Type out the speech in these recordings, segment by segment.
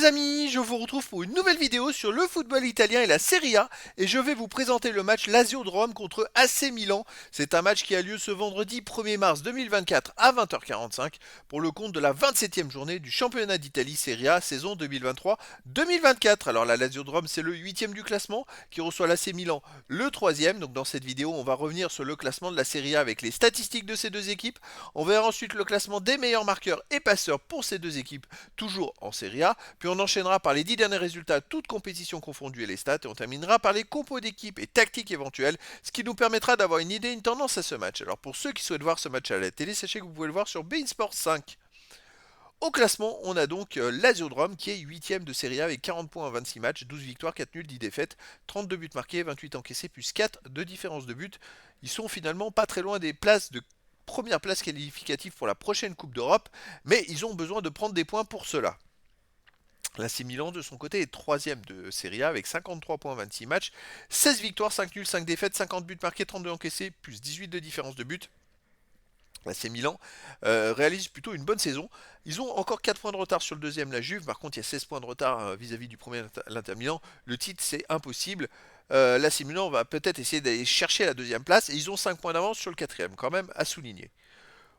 les amis, je vous retrouve pour une nouvelle vidéo sur le football italien et la Serie A et je vais vous présenter le match Lazio de Rome contre AC Milan. C'est un match qui a lieu ce vendredi 1er mars 2024 à 20h45 pour le compte de la 27e journée du championnat d'Italie Serie A saison 2023-2024. Alors la Lazio de Rome c'est le 8e du classement qui reçoit l'AC Milan le 3e. Donc dans cette vidéo on va revenir sur le classement de la Serie A avec les statistiques de ces deux équipes. On verra ensuite le classement des meilleurs marqueurs et passeurs pour ces deux équipes toujours en Serie A. Puis on enchaînera par les 10 derniers résultats, toutes compétitions confondues et les stats. Et on terminera par les compos d'équipe et tactiques éventuelles, ce qui nous permettra d'avoir une idée, une tendance à ce match. Alors pour ceux qui souhaitent voir ce match à la télé, sachez que vous pouvez le voir sur beIN Sport 5. Au classement, on a donc Lazio de Rome qui est 8ème de Serie A avec 40 points en 26 matchs, 12 victoires, 4 nuls, 10 défaites, 32 buts marqués, 28 encaissés, plus 4 de différence de but. Ils sont finalement pas très loin des places de première place qualificative pour la prochaine Coupe d'Europe, mais ils ont besoin de prendre des points pour cela. L'AC Milan, de son côté, est 3ème de Serie A avec 53 points en 26 matchs, 16 victoires, 5 nuls, 5 défaites, 50 buts marqués, 32 encaissés, plus 18 de différence de but. L'AC Milan réalise plutôt une bonne saison. Ils ont encore 4 points de retard sur le deuxième, la Juve. Par contre, il y a 16 points de retard vis-à-vis du premier, l'Inter Milan. Le titre, c'est impossible. L'AC Milan va peut-être essayer d'aller chercher la deuxième place. Et ils ont 5 points d'avance sur le quatrième, quand même à souligner.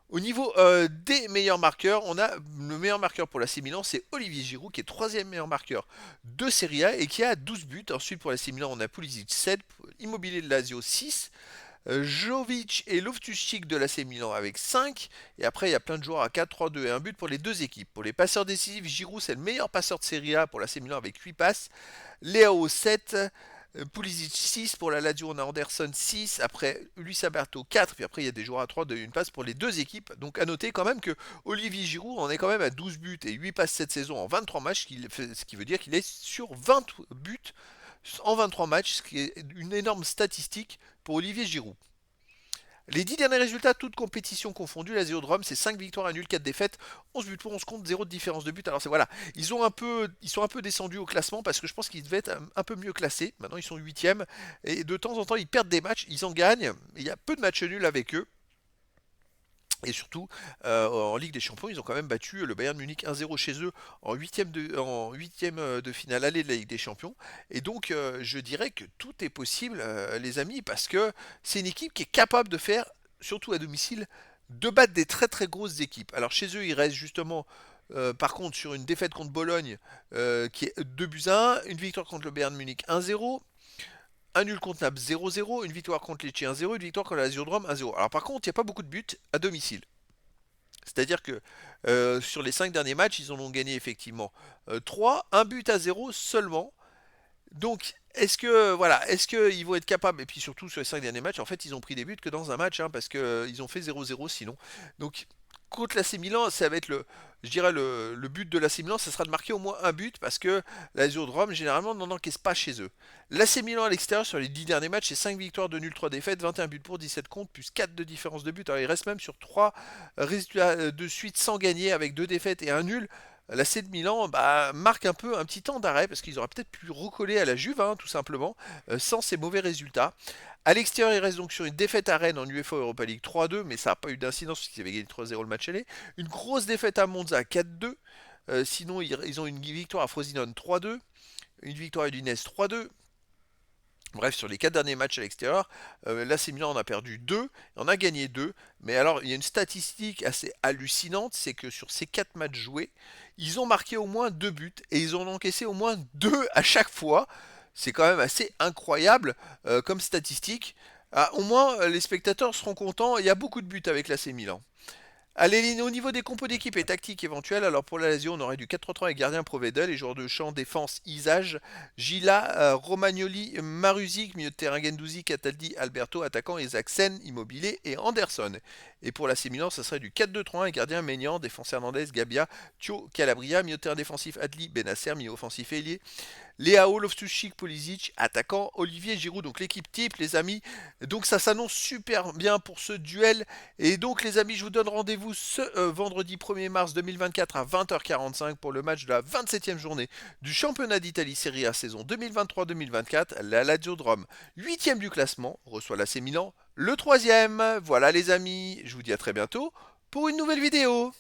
Au niveau des meilleurs marqueurs, on a le meilleur marqueur pour l'AC Milan, c'est Olivier Giroud, qui est troisième meilleur marqueur de Serie A et qui a 12 buts. Ensuite, pour l'AC Milan, on a Pulisic 7, Immobilier de Lazio 6, Jovic et Loftus-Cheek de l'AC Milan avec 5. Et après, il y a plein de joueurs à 4, 3, 2 et 1 but pour les deux équipes. Pour les passeurs décisifs, Giroud, c'est le meilleur passeur de Serie A pour l'AC Milan avec 8 passes. Léao 7. Pulisic 6, pour la Lazio on a Anderson 6, après Luis Alberto 4, puis après il y a des joueurs à 3 de une passe pour les deux équipes. Donc à noter quand même que Olivier Giroud en est quand même à 12 buts et 8 passes cette saison en 23 matchs, ce qui veut dire qu'il est sur 20 buts en 23 matchs, ce qui est une énorme statistique pour Olivier Giroud. Les 10 derniers résultats, toutes compétitions confondues, la Lazio de Rome, c'est 5 victoires, 1 nul, 4 défaites, 11 buts pour 11 comptes, 0 de différence de but. Alors c'est voilà, ils sont un peu descendus au classement parce que je pense qu'ils devaient être un peu mieux classés. Maintenant ils sont 8e et de temps en temps ils perdent des matchs, ils en gagnent. Il y a peu de matchs nuls avec eux. Et surtout, en Ligue des Champions, ils ont quand même battu le Bayern Munich 1-0 chez eux en huitième de finale aller de la Ligue des Champions. Et donc, je dirais que tout est possible, les amis, parce que c'est une équipe qui est capable de faire, surtout à domicile, de battre des très très grosses équipes. Alors chez eux, ils restent justement, par contre, sur une défaite contre Bologne, qui est 2 buts à 1, une victoire contre le Bayern Munich 1-0, un nul contre Naples 0-0, une victoire contre Lecce 1-0, une victoire contre la Lazio de Rome 1-0. Alors par contre, il n'y a pas beaucoup de buts à domicile. C'est-à-dire que sur les 5 derniers matchs, ils en ont gagné effectivement 3, un but à 0 seulement. Donc, est-ce qu'ils vont être capables, et puis surtout sur les 5 derniers matchs, en fait, ils ont pris des buts que dans un match, hein, parce qu'ils ont fait 0-0 sinon. Donc, contre l'AC Milan, ça va être je dirais le but de l'AC Milan, ça sera de marquer au moins un but, parce que la Lazio de Rome, généralement, n'en encaisse pas chez eux. L'AC Milan à l'extérieur, sur les 10 derniers matchs, c'est 5 victoires, 2 nuls, 3 défaites, 21 buts pour, 17 comptes, plus 4 de différence de but. Alors, il reste même sur 3 résultats de suite sans gagner, avec 2 défaites et un nul. L'AC de Milan marque un peu un petit temps d'arrêt parce qu'ils auraient peut-être pu recoller à la Juve, hein, tout simplement, sans ces mauvais résultats. À l'extérieur, il reste donc sur une défaite à Rennes en UEFA Europa League 3-2, mais ça n'a pas eu d'incidence puisqu'ils avaient gagné 3-0 le match aller. Une grosse défaite à Monza 4-2. Sinon, ils ont une victoire à Frosinone 3-2, une victoire à Udinese 3-2. Bref, sur les 4 derniers matchs à l'extérieur, l'AC Milan en a perdu 2, on a gagné 2. Mais alors, il y a une statistique assez hallucinante, c'est que sur ces 4 matchs joués, ils ont marqué au moins 2 buts et ils ont encaissé au moins 2 à chaque fois. C'est quand même assez incroyable comme statistique. Ah, au moins, les spectateurs seront contents, il y a beaucoup de buts avec l'AC Milan. Allez, au niveau des compos d'équipe et tactiques éventuelles, alors pour la Lazio, on aurait du 4-3-3 avec gardien Provedel, les joueurs de champ, défense, Isage, Gila, Romagnoli, Maruzic, milieu de terrain Gendouzi, Cataldi, Alberto, attaquant, Isaacsen, Immobilier et Anderson. Et pour la Milan, ça serait du 4-2-3-1 avec gardien Maignan, défense Hernandez, Gabia, Thio, Calabria, milieu de terrain défensif Adli, Benasser, milieu offensif Elie, Léao, Loftus-Cheek, Pulisic, attaquant Olivier Giroud. Donc l'équipe type, les amis. Donc ça s'annonce super bien pour ce duel. Et donc les amis, je vous donne rendez-vous ce vendredi 1er mars 2024 à 20h45 pour le match de la 27e journée du championnat d'Italie Serie A saison 2023-2024. La Lazio de Rome, 8e du classement, reçoit l'AC Milan, le 3e. Voilà les amis, je vous dis à très bientôt pour une nouvelle vidéo.